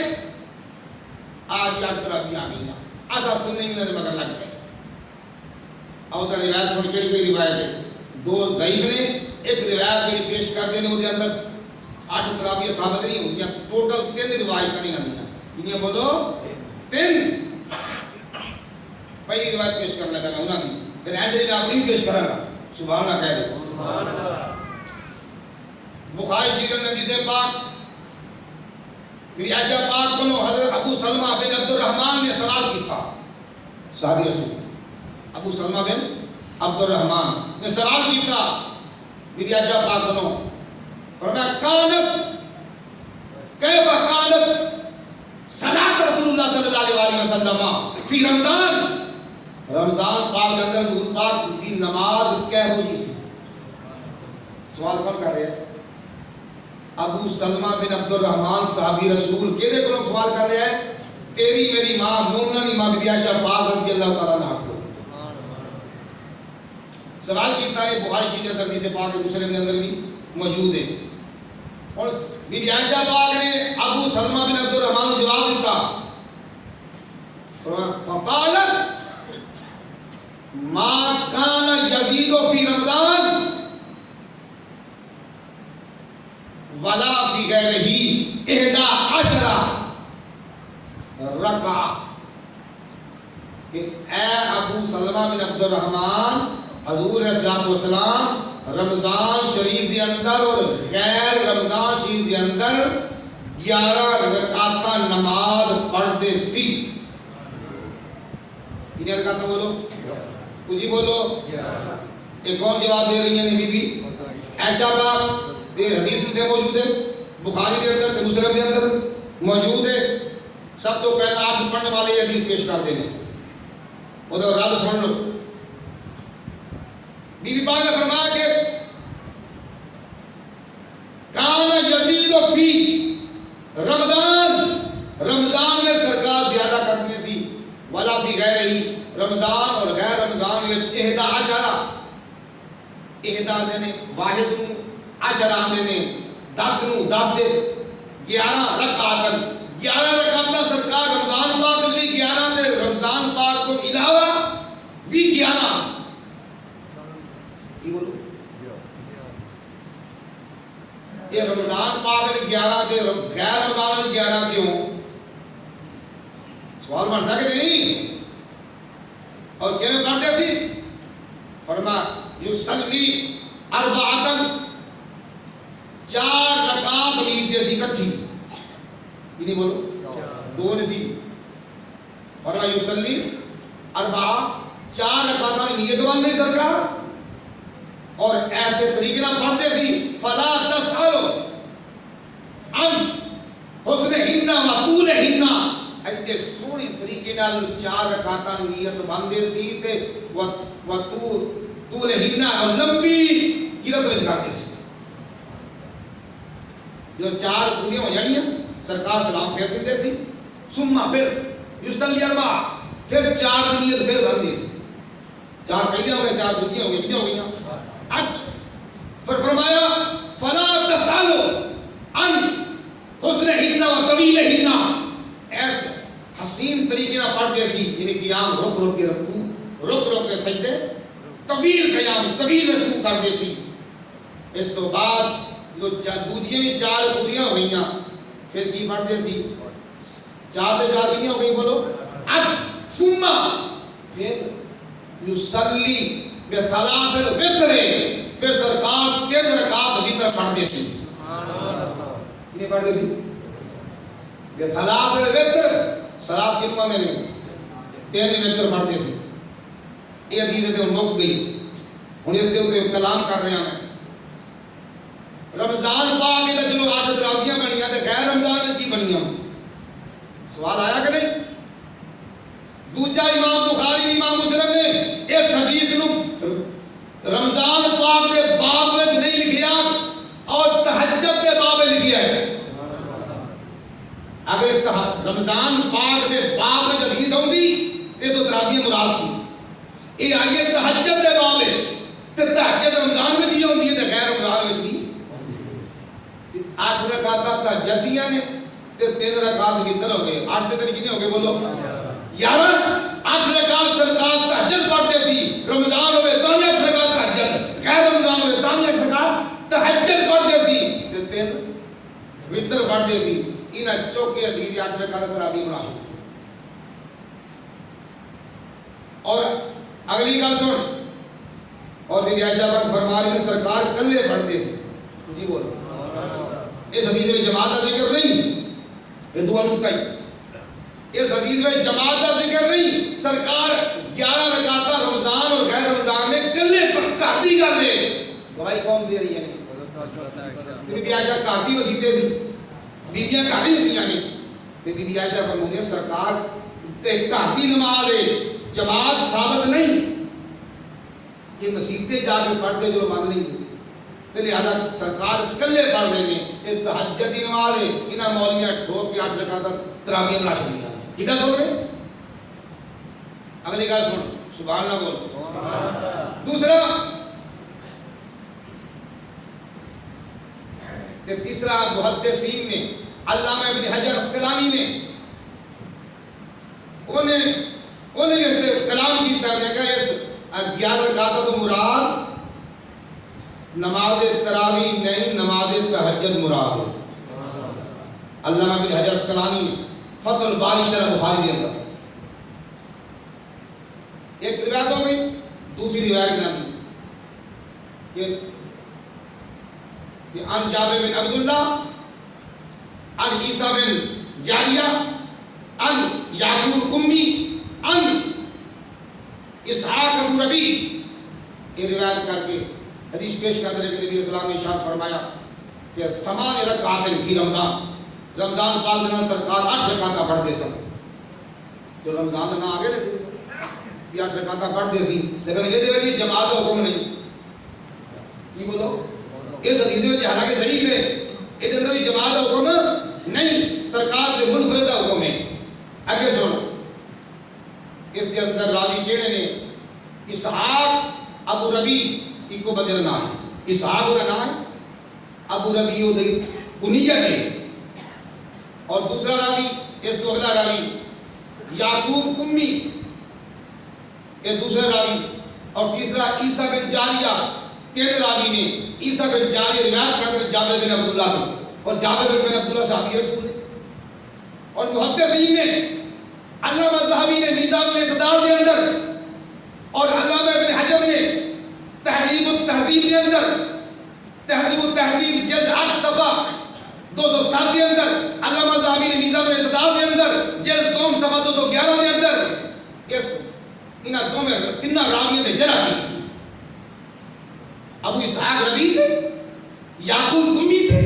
آج 8 تراویح آ گئی. ایسا سننے میں مگر لگ گئے. اور تو روایت سن کے کوئی روایت ہے 2 ضعیف نے. ایک روایت جی پیش کرتے ہیں وہ اندر 8 تراویح ثابت نہیں ہوئی، ٹوٹل 3 روایت نہیں آدی. کنیاں بولو 3. پہلی روایت پیش کرنا لگا انہوں نے، پھر اینڈ میں آپ نہیں پیش کرا گا. سبحان اللہ کہہ دو. سبحان اللہ. بخاری شریف میں حدیث پاک میری عائشہ پاک کو حضرت ابو سلمہ بن عبد الرحمن نے سوال کیتا. صحابی رسول ابو سلمہ بن عبد الرحمن نے سوال کیتا بی بی عائشہ پاک بنو فرمایا کانت کیف کانت صلاۃ رسول اللہ صلی اللہ علیہ وسلم فی رمضان، رمضان پاک کے اندر حضور پاک کی نماز کہو جی سی. سوال کون کر رہے ہیں؟ ابو سلمہ بن عبد الرحمن صحابی رسول کے دے کو سوال کر رہے ہیں تیری میری ماں مومنہ ماں بی بی عائشہ پاک رضی اللہ تعالیٰ عنہ کو سوال کیتا ہے. بخاری شریف کے اندر حدیث پاک مسلم کے اندر بھی موجود ہے. اور بی بی عائشہ پاک نے ابو سلمہ بن عبد الرحمن کو جواب دیتا فقالت ما کان یزید فی رمضان ولا فی غیرہ 11 رکعہ. کہ اے ابو سلمہ بن عبد الرحمن، حضور علیہ السلام رمضان شریف دے اندر اور غیر رمضان شریف دے اندر 11 رکعتاں نماز پڑھتے سی. کتنی رکعتاں بولو؟ کچھ ہی بولو. ایک کون جواب دے رہی ہیں بی بی عائشہ پاک؟ یہ حدیث میں موجود ہے، بخاری کے اندر مسلم کے اندر موجود ہے. سب تو پہلے 8 پڑھنے والے یہ حدیث پیش کر دیں گے، ادھر رات سن لو. بی بی پاک نے فرمایا کہ کان یزید فی رمضان، رمضان میں سرکار زیادہ کرتے سی، ولا فی غیرہ، رمضان اور غیر رمضان میں 11 دینے واحد نو 10 دینے 10 نو 10 دے 11 رکعت 11 رکعت سرکار رمضان پاک میں 11 دے رمضان پاک تو علاوہ بھی 11 بولو یہ رمضان پاک میں 11 دے غیر رمضان میں 11 کیوں؟ سوال بنتا کہ نہیں. اور کیا پڑھتے سی؟ فرما یصلی 4 رکعت نیت سی کٹھی. کتنی بولو؟ 2 نہیں سی. فرما یصلی 4 رکعت نیت بن گئی سرکار اور ایسے طریقے نہ پڑھتے سی. فلا تسألوا عن حسنہن و طولہن، ایسے سونے طریقے نال 4 رکعت نیت بندے سی تے و طولہن اور لمبی قرت وچ کرتے سی. جو 4 پوری ہو جائیں سرکار سلام پھیر دیتے سی، ثم پھر یصلی 4 پھر 4 نیت پھر بندے سی. 4 پہلے ہو گئے 4 دوسری ہو گئی، کتنی ہو گئی؟ 8. پھر فرمایا فلا تسألوا عن حسنہن و طویلہن، ایسے حسین طریقے نہ پڑھتے سی، یعنی قیام رک رک کے رکوع، رک رک کے سجدے، طویل قیام طویل رکوع کرتے سی. اس تو بعد جو دوسری بھی 4 پوریاں ہو گئیاں پھر کی پڑھتے سی؟ 4 تے 4 کتنی ہو گئی بولو؟ 8. ثم پھر یصلی بثلاث الوتر، پھر سرکار 3 رکعت وتر پڑھتے سی. کتنی پڑھتے سی؟ بثلاث الوتر، ثلاث کتنا میں نے 3 وتر پڑھتے سی. یہ حدیث تے مک گئی. ہن اس دے اوپر کلام کر رہے ہیں. رمضان پاک کے چلو 8 تراویحاں بنیاں تے غیر رمضان میں کی بنیاں؟ سوال آیا کہ نہیں؟ دوجا امام بخاری امام مسلم نے اس حدیث نو رمضان پاک دے باب میں نہیں لکھیا اور تہجد دے باب میں لکھیا ہے. اگر رمضان پاک دے باب میں حدیث ہوندی یہ تو تراویح مراد سی. یہ آئیے تہجد دے باب میں تے تہجد رمضان میں ہی ہوندی ہے تے غیر رمضان میں نہیں. 8 رکعت تہجدیاں نے تے 3 رکعت وتر ہو گئے. 8 تے کتنے ہو گئے بولو؟ 11. 8 رکعت سرکار تہجد پڑھتے سی، رمضان ہوئے تو 8 رکعت تہجد، غیر رمضان ہوئے تو 8 رکعت تہجد پڑھتے سی تے 3 وتر پڑھتے سی. انہاں چوکے حدیث 8 رکعت تراویح بنا سکتے. اور اگلی گل سن، اور بی بی عائشہ پاک فرما رہی ہے سرکار کلے پڑھتے سی. جی بولو. اس حدیث میں جماعت کا ذکر نہیں، یہ دعا نکتہ ہی. اس حدیث میں جماعت کا ذکر نہیں، سرکار 11 رکعت رمضان اور غیر رمضان میں کلے گھر دی گل ہے. گواہی کون دے رہی ہے نہیں بی بی عائشہ کافی وسیطے سی بیبیاں کافی ہوتیاں نے بی بی عائشہ فرماتے ہیں سرکار تے گھر دی نماز ہے جماعت ثابت نہیں یہ مسیطے جا کے پڑھتے جو مان نہیں دے تے لہذا سرکار کلے پڑھ رہے ہیں یہ تہجد دی نماز ہے انہاں مولویاں ٹھوک کے 8 رکعت تراویح بنا چھڑیاں کدھر سن رہے اگلی گل سن سبحان اللہ بول سبحان اللہ دوسرا تے تیسرا محدثین نے علامہ ابن حجر اسقلانی نے انہیں اس کلام کیتا ہے کہ اس 11 رکعت تو مراد نماز تراویح نہیں نماز تہجد مراد ہے علامہ ابن حجر اسقلانی نے فتح الباری شرح بخاری کے اندر ایک روایت ہو گئی دوسری روایت نہ دی کہ عن جابر بن عبداللہ عن عیسیٰ بن جاریہ عن یعقوب قمی عن اسحاق ابو ربی یہ روایت کر کے حدیث پیش کرتے ہیں کہ نبی اسلام نے ارشاد فرمایا کہ 8 رکعات فی رمضان رمضان پاک دن سرکار 8 رکعت پڑھتے سن جو رمضان نہ آگے رہتے یہ 8 رکعت پڑھتے سی لیکن یہ دے وچ جماعت کا حکم نہیں کی بولو اس حدیث میں حالانکہ ضعیف ہے یہ اندر بھی جماعت کا حکم نہیں سرکار کے منفرد حکم ہے آگے سنو اس کے اندر راوی کہنے نے اسحاق ابو ربی کو بدل نام ہے اسحاق کا نام ہے ابو ربی دے کنیہ ہے اور دوسرا راوی اس تو اگلا راوی یعقوب قمی یہ دوسرا راوی اور تیسرا عیسیٰ بن جاریہ تین راوی نے عیسیٰ بن جاریہ روایت کرتے ہیں جابر بن عبداللہ کی اور جابر بن عبداللہ صحابی رسول ہے اور محدثین نے علامہ ذہبی نے میزان الاعتدال کے اندر اور علامہ ابن حجر نے تہذیب التہذیب کے اندر تہذیب التہذیب جلد 8 صفحہ 207 کے اندر علامہ ذہبی نے میزان الاعتدال کے اندر جلد 2 صفحہ 211 کے اندر اس انہاں دو میں تین راویوں نے جرح کی تھی ابو اسحاق ربی تھے یعقوب قمی تھے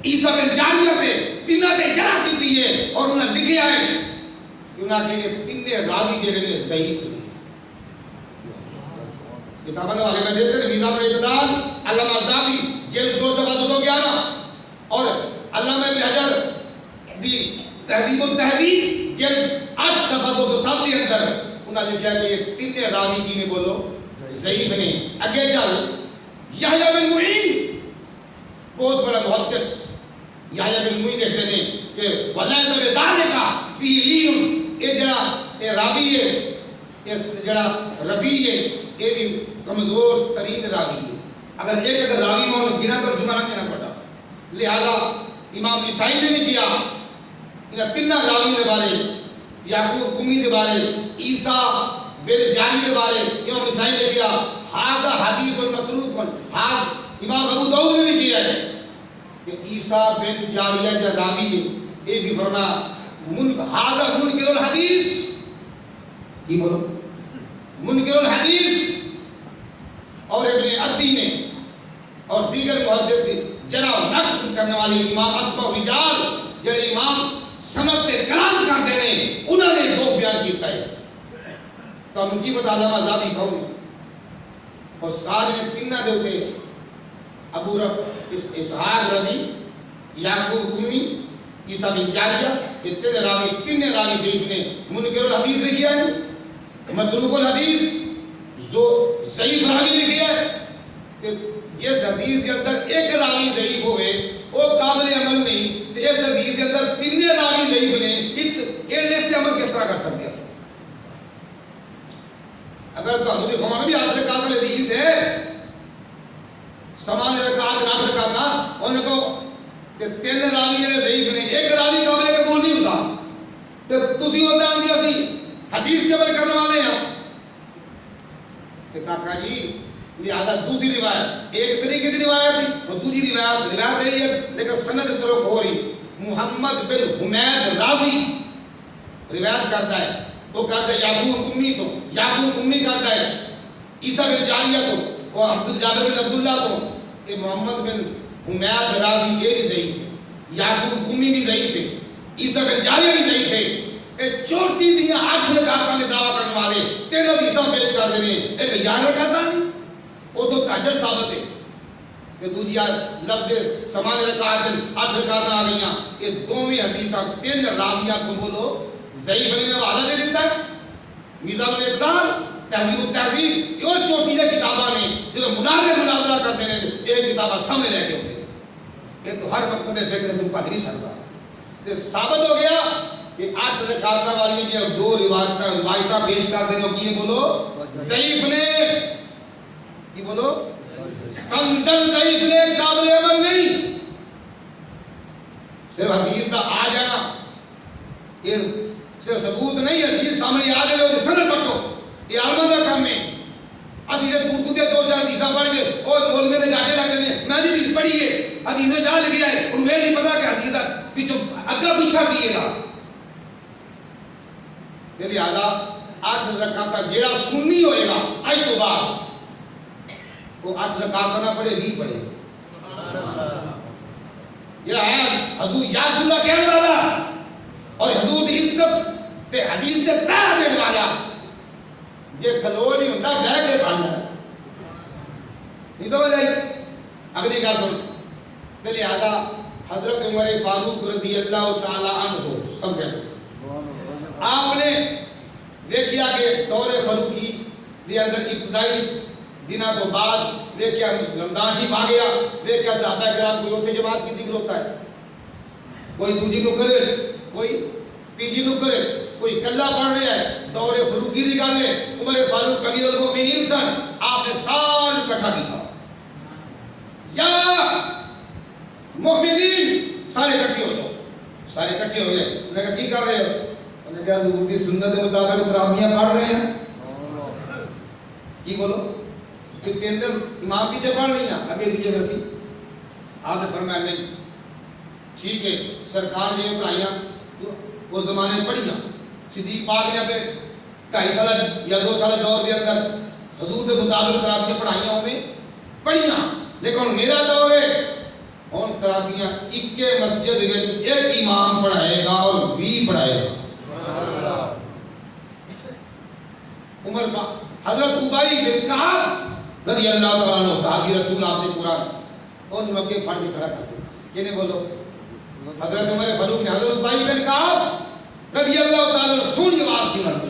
عیسیٰ بن جاریہ تھے تینوں نے جرح کی تھی ہے اور انہوں نے لکھے آئے انہوں نے کہ تین راوی جڑے نے ضعیف ہیں کتابوں والے میں دیکھتے ہیں میزان الاعتدال علامہ ذہبی جلد 2 صفحہ 211 اور علامہ ابن حجر دی تہذیب التہذیب جلد 8 صفحہ 207 کے اندر انہوں نے کہا کہ یہ تین راوی کی نے بولو ضعیف نے اگے چل یحییٰ بن معین بہت بڑا محدث یحییٰ بن معین کہتے ہیں کہ وَلَيْسَ بِذَلِكَ فِيهِ لِینٌ یہ جڑا یہ راوی ہے اس جڑا ربی ہے یہ بھی کمزور ترین راوی ہے اگر راوی میں گنا کر جمعہ نہ کہنا پڑا لہذا امام نسائی نے بھی کیا انہاں تین راوی کے بارے یعقوب قمی کے بارے عیسیٰ بن جاری کے بارے امام نسائی نے کیا ھذا حدیث المتروک امام ابو داؤد نے بھی کیا ہے کہ عیسیٰ بن جاریہ جو راوی ہے یہ بھی فرمایا ھذا منکر الحدیث یہ بولو منکر الحدیث اور ابن عدی نے اور دیگر محدث جرح و نقد کرنے والی امام اسماء الرجال جڑے امام سند پہ کلام کرتے ہیں انہوں نے دو بیان کیتا ہے تو ان کی بتا علامہ ذہبی کون ہے اور ساتھ میں تینہ دے ہوتے ابو رب اسحاق ربی یعقوب قمی عیسیٰ بن جاریہ یہ تین راوی دیکھنے منکر الحدیث لکھیا ہے متروک الحدیث جو ضعیف راوی لکھیا ہے کہ جس حدیث کے اندر ایک راوی ضعیف ہوئے وہ قابل عمل نہیں تو اس حدیث کے اندر تین راوی ضعیف نے یہ عمل کس طرح کر سکتے ہیں اگر تو حضور فرمان بھی 8 رکعت حدیث ہے 8 رکعت 8 رکعت ان کو کہ تین راوی جڑے ضعیف نے ایک راوی قابل قبول نہیں ہوتا تو تسی ہوتا ہم دی حدیث کے عمل کرنے والے ہیں کہ کاکا جی لہذا دوسری روایت ایک طریقے کی روایت تھی اور دوسری روایت یہی ہے لیکن سند طرف ہو رہی محمد بن حمید رازی روایت کرتا ہے وہ کرتا ہے یعقوب قمی کرتا ہے عیسیٰ بن جاریہ تو اور جابر بن عبداللہ تو کہ محمد بن حمید راضی یہ بھی ضعیف ہے، یعقوب قمی بھی ضعیف ہے، عیسیٰ بن جاریہ بھی ضعیف ہے. ایک چوٹی دیا 8 رکعتاں نے دعویٰ کرنے والے تینوں حدیثاں پیش کر دینے، ایک 11 رکعتاں نہیں وہ تو تہجد ثابت ہے کہ دوجیا لفظ سمان رکعت 8 رکعتاں آ گئیاں. یہ دوویں حدیثاں 3 راویات کو بولو ضعیف علی نے حوالہ دے دیتا ہے. میزان الاعتدال، تہذیب التہذیب، یہ چوٹی ہے کتاباں نے جو مناظرہ کرتے ہیں ایک کتاباں سامنے لے کے ہوتے ہیں. یہ تو ہر مکتب فکر سے پڑھ نہیں سکتا. تو ثابت ہو گیا کہ 8 رکعتاں والی جو 2 روایتاں پیش کرتے ہیں کی بولو ضعیف نے، کی بولو سندن ضعیف نے، قابل عمل نہیں. صرف حدیث کا آ جانا یہ صرف ثبوت نہیں ہے، حدیث سامنے آ جائے وہ سند پٹو یہ عالمہ کا کام ہے. اسی سے اردو دے 2-4 حدیثاں پڑھ کے اور مولوی دے گاٹے لگ جاتے ہیں میں نے حدیث پڑھی ہے، حدیث جا لکھیا ہے، انہوں یہ نہیں پتا کہ حدیث پیچھے اگا پیچھا کیے گا. لہذا 8 رکعتاں جیڑا سنی ہوئے گا اج تو بعد وہ 8 رکعتاں نہ پڑھے 20 پڑھے. یہ ہے حضور یا رسول اللہ کہنے والا اور حدود عزت تے حدیث دے پہرا دینے والا جے کھلو نہیں ہوندا بہ کے پڑھنا ہے. نہیں سمجھ آئی؟ اگلی گل سن. لہذا حضرت عمر فاروق رضی اللہ تعالی عنہ سمجھے آپ نے دیکھیا کہ دور فاروقی دے اندر ابتدائی دنوں تو بعد دیکھیا رمضان شریف آ گیا، دیکھیا صحابہ کرام کوئی اوتھے جماعت کی کھلوتا ہے، کوئی دوجی نکر کوئی تیجی نکر کوئی کلا پڑھ رہا ہے. دور فاروقی دی گل ہے، عمر فاروق امیر المؤمنین سن، آپ نے سال اکٹھا کیا یا مؤمنین سارے اکٹھے ہو جاؤ، سارے اکٹھے ہو جائے. انہوں نے کہا کی کر رہے ہو؟ انہوں نے کہا حضور کی سنت کے مطابق تراویحاں پڑھ رہے ہیں. کی بولو کہ اندر امام پیچھے پڑھ رہی ہیں آگے پیچھے کرسی. آپ نے فرمایا نہیں ٹھیک ہے. سرکار نے پڑھائیاں اس زمانے میں پڑھیاں، صدیق پاک نے پہ 2.5 سال یا 2 سال دور دے اندر حضور کے مطابق تراویحاں پڑھائیاں انہیں پڑھیاں. لیکن میرا دور ہے ہن تراویحاں ایک مسجد وچ ایک امام پڑھائے گا اور 20 پڑھائے گا. عمر حضرت ابی بن کعب رضی اللہ تعالیٰ عنہ صحابی رسول آپ سے قرآن اور مکے پھڑ کے کھڑا کر دیا. کہنے بولو حضرت عمر فاروق نے حضرت ابی بن کعب رضی اللہ تعالیٰ عنہ سونی آواز سی مانتے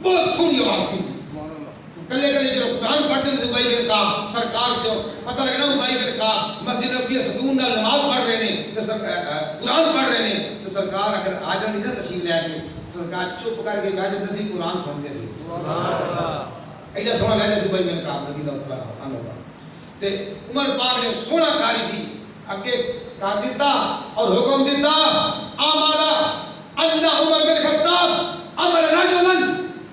بہت سونی آواز سی کلے کلے جو قرآن پڑھتے ہیں ابی بن کعب سرکار جو پتہ لگنا ابی بن کعب مسجد نبوی ستون نال نماز پڑھ رہے ہیں قرآن پڑھ رہے ہیں تو سرکار اگر آ جاندی سی تشریف لے کے سرکار چپ کر کے بیٹھ جاتے سی قرآن سنتے سی. ایڈا سونا لے سی ابی بن کعب رضی اللہ تعالیٰ عنہ تے عمر پاک نے سونا کاری سی اگے کہا دیتا اور حکم دیتا آمالا ان عمر بن خطاب امر رجلا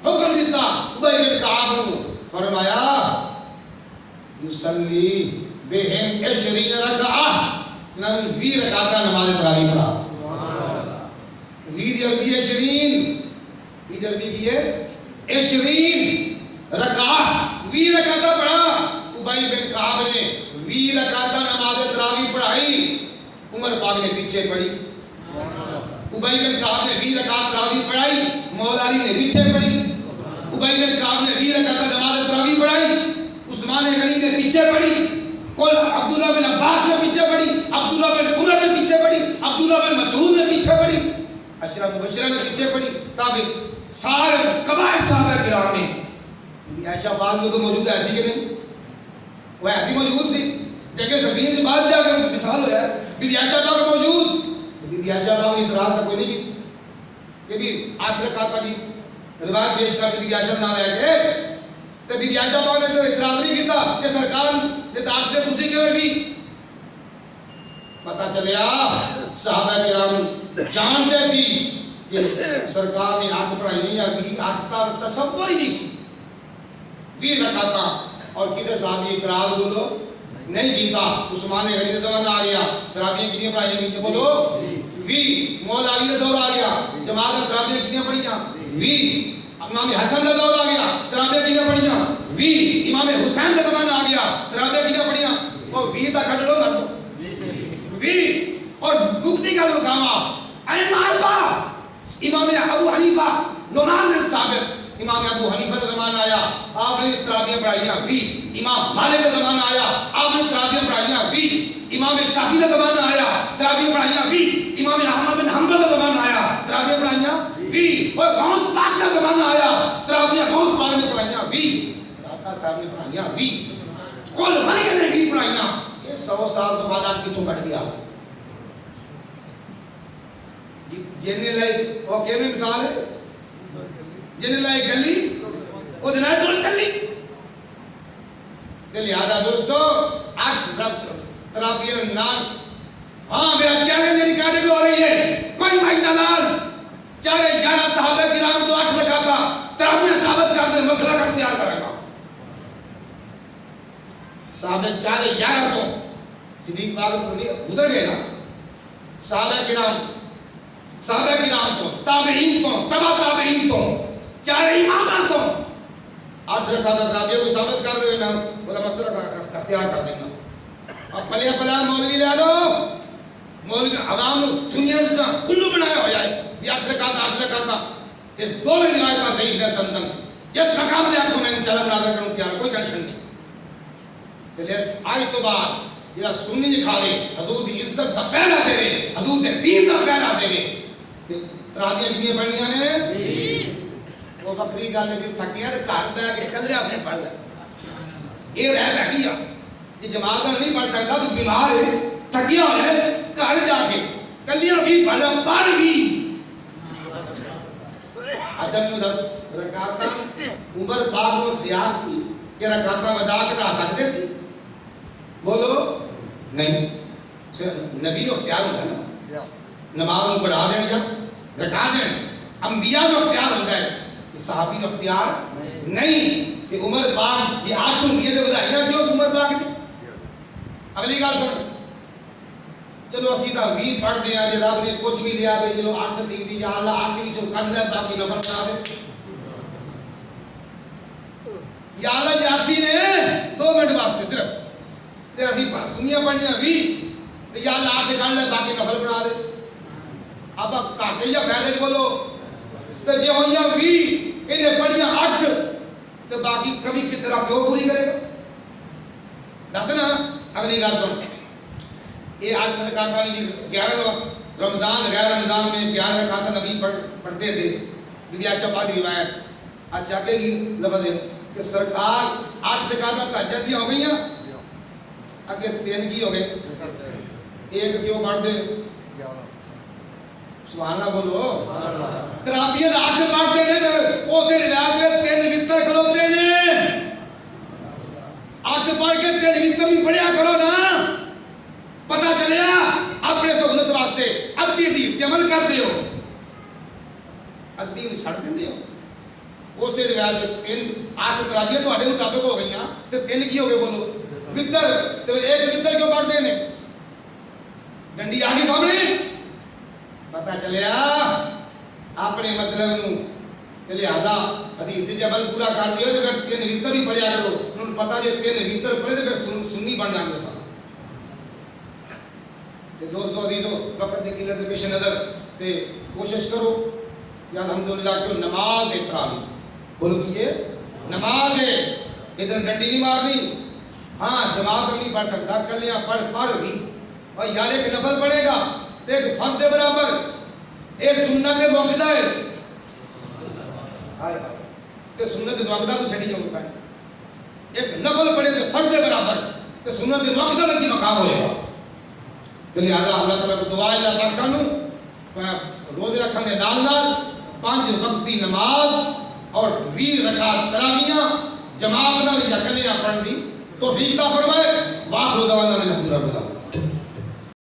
حکم دیتا ابی بن کعب نے فرمایا یصلی بہم 20 رکعہ انہوں نے 20 رکعتاں نماز تراویح پڑھا. 20 عربی 20 عربی کی ہے 20 رکعہ 20 رکعتاں پڑھا. ابی بن کعب نے 20 رکعتاں نماز تراویح پڑھائی. عمر پاک نے پیچھے پڑھی. ابی بن کعب نے 20 رکعت تراویح پڑھائی، مولا علی نے پیچھے پڑھی. ابی بن کعب نے 20 رکعتاں نماز تراویح پڑھائی، عثمان غنی نے پیچھے پڑھی، کل عبداللہ بن عباس نے پیچھے پڑھی، عبداللہ بن عمر نے پیچھے پڑھی، عبداللہ بن مسعود نے پیچھے پڑھی، عشرہ مبشرہ نے پیچھے پڑھی. تابع سارے کبائر صحابہ کرام نے عائشہ پاک جو تو موجود ہے ایسی کہ نہیں وہ ایسی موجود سی جگہ سفین کے بعد جا کے مثال ہوا ہے بی بی عائشہ پاک موجود. بی بی عائشہ پاک نے اعتراض کا کوئی نہیں کی کہ بھی 8 رکعت کی روایت پیش کر کے بی بی عائشہ نہ لے کے تو بی بی عائشہ پاک نے اعتراض نہیں کیتا کہ سرکار نے تو 8 سے دوسری کیوں بھی. پتہ چلیا صحابہ کرام جانتے سی کہ سرکار نے 8 پڑھائی نہیں یا 8 کا تصور ہی نہیں سی 20 رکعتاں. اور کسی صحابی اعتراض بولو نہیں کیتا. عثمان غنی کا زمانہ آ گیا تراویح کتنی پڑھائی گئی بولو 20. مولا علی کا دور آ گیا جماعت تراویح کتنی پڑھیاں 20. امام حسن کا دور آ گیا تراویح کتنی پڑھیاں 20. امام حسین کا زمانہ آ گیا تراویح کتنی پڑھیاں وہ تو 20 تک کٹ لو مر جاؤ 20 اور دکھتی کا مقامہ این ماربا امام ابو حنیفہ نعمان بن ثابت امام ابو حنیفہ کا زمانہ آیا آپ نے تراویح پڑھائیاں 20 امام مالک کا زمانہ آیا آپ نے تراویح پڑھائیاں 20 امام شافعی کا زمانہ آیا تراویح پڑھائیاں 20 امام احمد بن حنبل کا زمانہ آیا تراویح پڑھائیاں 20 اور غوث پاک کا زمانہ آیا تراویح غوث پاک نے پڑھائیاں 20 داتا صاحب نے پڑھائیاں 20 کل ولی نے بھی پڑھائیاں یہ 100 سال تو بعد آج کچھوں کٹ گیا جننے لائے وہ کیویں مثال ہے جننے لائے گلی وہ دنائے ٹول چلی لہذا دوستو 8 تراویح نان ہاں میرا چیلنج ریکارڈنگ ہو رہی ہے کوئی مائی دلال چاہے 11 صحابہ کرام تو 8 لگاتا تراویح ثابت کر دے مسئلہ کا اختیار کرے گا صحابہ چاہے 11 تو صدیق پاک تو نہیں ادھر گئے نا صحابہ کرام تو تابعین تو تبع تابعین تو چاہے امامہ تو 8 رکعت تراویح کو ثابت کر دے نا وہ مسئلہ کا اختیار کر دینا اب پلیا پلیا مولوی لے آدو مولوی عوام سنیاں جسا کلو بنایا ہو جائے یہ 8 رکعت یہ دو میں روایتاں صحیح ہے سندن جس مقام دے آپ کو میں انشاءاللہ مناظر کروں تیار کوئی ٹینشن نہیں لے آج تو بعد جڑا سنی کھاوے حضور دی عزت دا پہلا دے حضور دے دین دا پہلا دے تراویح کتنی پڑھنیاں نے وہ بکری گل ہے تھکیاں تے گھر بیٹھ کے کلے اپنے پڑھ لے یہ رہ گیا یہ جماعت نہیں پڑھ سکتا تو بیمار ہے تھکیا ہوا ہے گھر جا کے کلیاں بھی پڑھ پڑھ بھی اچھا میں دس رکعتاں عمر پاک کو خیال سی کہ رکعتاں ودا کٹا سکتے سی بولو نہیں نبی کو اختیار ہوتا ہے نا نماز کو پڑھا دیں جا رکھا دیں انبیاء کو اختیار ہوتا ہے کہ صحابی کو اختیار نہیں کہ عمر پاک یہ 8 یہ دے بدائیاں کیوں عمر پاک دی اگلی گل سن چلو اسی دا 20 پڑھ دیا جے رب نے کچھ بھی لیا تے چلو 8 سی دی یا اللہ 8 وچوں کڈ لے باقی نفل کرا دے یا اللہ جی 8 نے 2 منٹ واسطے صرف تے اسی سنیاں پڑھیاں 20 تے یا اللہ 8 کڈ لے باقی نفل بنا دے اب کاٹے یا فائدے بولو تے جے ہویاں 20 انہیں پڑھیاں 8 تے باقی کبھی کی طرح کیوں پوری کرے گا دس نا اگلی گل سن یہ 8 رکعتاں نہیں 11 رمضان غیر رمضان میں 11 رکعتاں نبی پڑھتے تھے بی بی عائشہ پاک کی روایت اچھا کہ لفظ ہے کہ سرکار 8 رکعتاں تہجد دی ہو گئی ہیں اگے 3 کی ہو گئے ایک کیوں پڑھتے سبحان اللہ بولو تراویح 8 پڑھتے ہیں اسے روایت 3 وتر کھلوتے ہیں 8 پڑھ کے 3 وتر بھی پڑھیا کرو نا پتہ چلیا اپنے سہولت واسطے ادھی حدیث تے عمل کر دیو ادھی نوں چھڑ دیندے ہو اسے روایت 8 تراویح تواڈے مطابق ہو گئیاں تے 3 کی ہو گئے بولو وتر تے ایک وتر کیوں پڑھدے نے ڈنڈی آ گئی سامنے پتہ چلیا اپنے مطلب نوں تے لہذا حدیث تے عمل پورا کر دیو تے 3 وتر ہی پڑھیا کرو انہوں پتہ جے 3 وتر پڑھے تے پھر سنی بن جاندے سن تے دوستو عزیزو وقت دی قلت پیش نظر تے کوشش کرو یا الحمدللہ کہ نماز تراویح بولو کہ یہ نماز ہے ادھر ڈنڈی نہیں مارنی ہاں جماعت نہیں پڑھ سکتا کلیاں پڑھ بھی اور یار ایک نفل پڑھے گا ایک فرض کے برابر اے سنت موقدہ ہے کہ سنت موقدہ تو چھڑی ہوتا ہے ایک نفل پڑھے تو فرض کے برابر کہ سنت موقدہ کی مقام ہوئے گا لہذا اللہ تعالیٰ کو دعا ہے اللہ پاک سانو روزے رکھنے دے نال نال 5 وقتی نماز اور 20 رکعت تراویح جماعت نال یا کلیاں پڑھن دی توفیق عطا فرمائے واخر دعوانا الحمدللہ